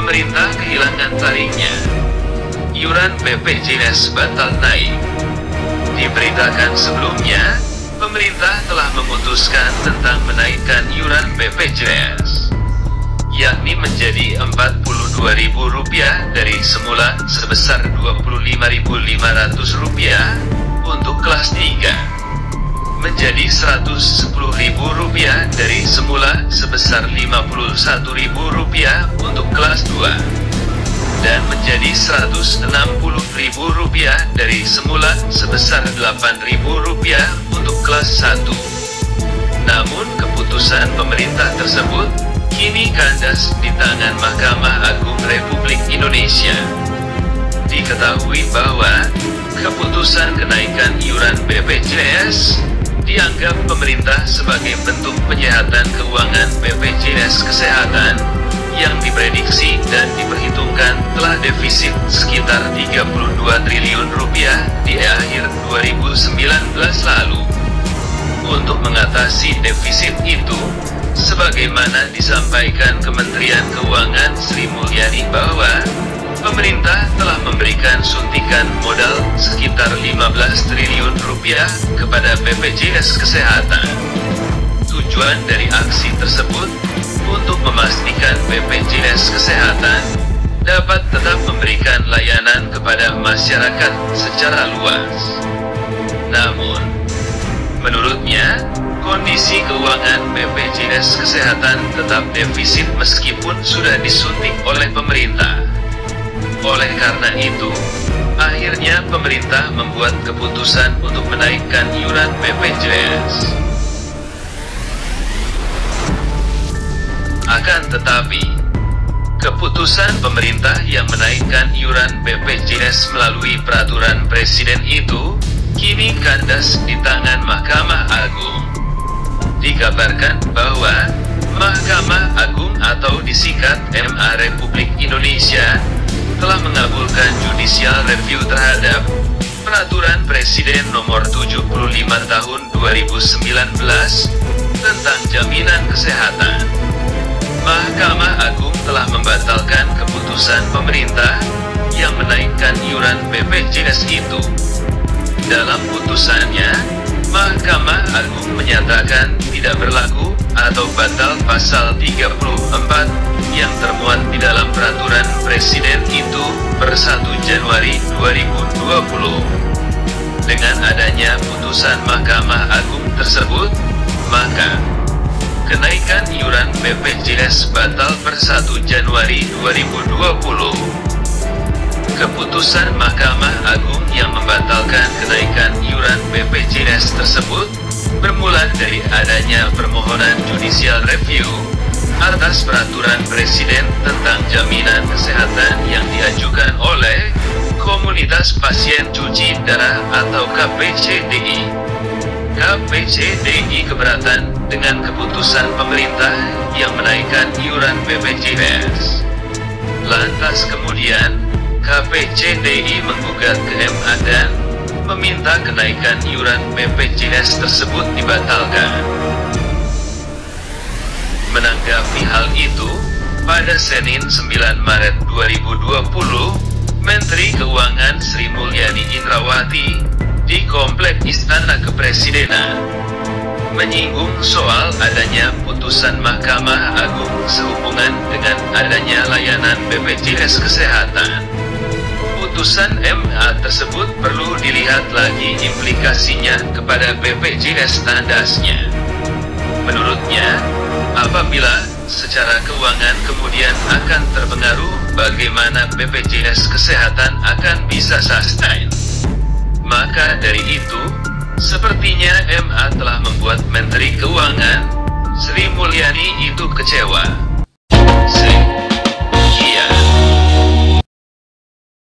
pemerintah kehilangan taringnya. Iuran BPJS batal naik. Diberitakan sebelumnya, pemerintah telah memutuskan tentang menaikkan iuran BPJS, yakni menjadi Rp42.000 dari semula sebesar Rp25.500 untuk kelas 3. Menjadi Rp110.000 dari semula sebesar Rp51.000 untuk kelas 2, dan menjadi Rp160.000 dari semula sebesar Rp8.000 untuk kelas 1. Namun keputusan pemerintah tersebut kini kandas di tangan Mahkamah Agung Republik Indonesia. Diketahui bahwa keputusan kenaikan iuran BPJS dianggap pemerintah sebagai bentuk penyehatan keuangan BPJS Kesehatan yang diprediksi dan diperhitungkan telah defisit sekitar Rp32 triliun di akhir 2019 lalu. Untuk mengatasi defisit itu, sebagaimana disampaikan Kementerian Keuangan Sri Mulyani bahwa pemerintah telah memberikan suntikan modal sekitar Rp15 triliun kepada BPJS Kesehatan. Tujuan dari aksi tersebut untuk memastikan BPJS Kesehatan dapat tetap memberikan layanan kepada masyarakat secara luas. Namun, menurutnya, kondisi keuangan BPJS Kesehatan tetap defisit meskipun sudah disuntik oleh pemerintah. Oleh karena itu, akhirnya pemerintah membuat keputusan untuk menaikkan iuran BPJS. Akan tetapi, keputusan pemerintah yang menaikkan iuran BPJS melalui peraturan presiden itu kini kandas di tangan Mahkamah Agung. Dikabarkan bahwa Mahkamah Agung atau disingkat MA Republik Indonesia telah mengabulkan judicial review terhadap Peraturan Presiden Nomor 75 Tahun 2019 tentang Jaminan Kesehatan. Mahkamah Agung telah membatalkan keputusan pemerintah yang menaikkan iuran BPJS itu. Dalam putusannya, Mahkamah Agung menyatakan tidak berlaku atau batal pasal 34 yang termuat di dalam peraturan presiden itu per 1 Januari 2020. Dengan adanya putusan Mahkamah Agung tersebut, maka kenaikan iuran BPJS batal per 1 Januari 2020. Keputusan Mahkamah Agung yang membatalkan kenaikan iuran BPJS tersebut bermula dari adanya permohonan judicial review atas peraturan presiden tentang jaminan kesehatan yang diajukan oleh Komunitas Pasien Cuci Darah atau KPCDI. KPCDI keberatan dengan keputusan pemerintah yang menaikkan iuran BPJS. Lantas kemudian, KPCDI menggugat ke MA dan meminta kenaikan iuran BPJS tersebut dibatalkan. Menanggapi hal itu, pada Senin 9 Maret 2020, Menteri Keuangan Sri Mulyani Indrawati di Komplek Istana Kepresidenan menyinggung soal adanya putusan Mahkamah Agung sehubungan dengan adanya layanan BPJS Kesehatan. Putusan MA tersebut perlu dilihat lagi implikasinya kepada BPJS tandasnya. Menurutnya, apabila secara keuangan kemudian akan terpengaruh, bagaimana BPJS Kesehatan akan bisa sustain. Maka dari itu, sepertinya MA telah membuat Menteri Keuangan Sri Mulyani itu kecewa.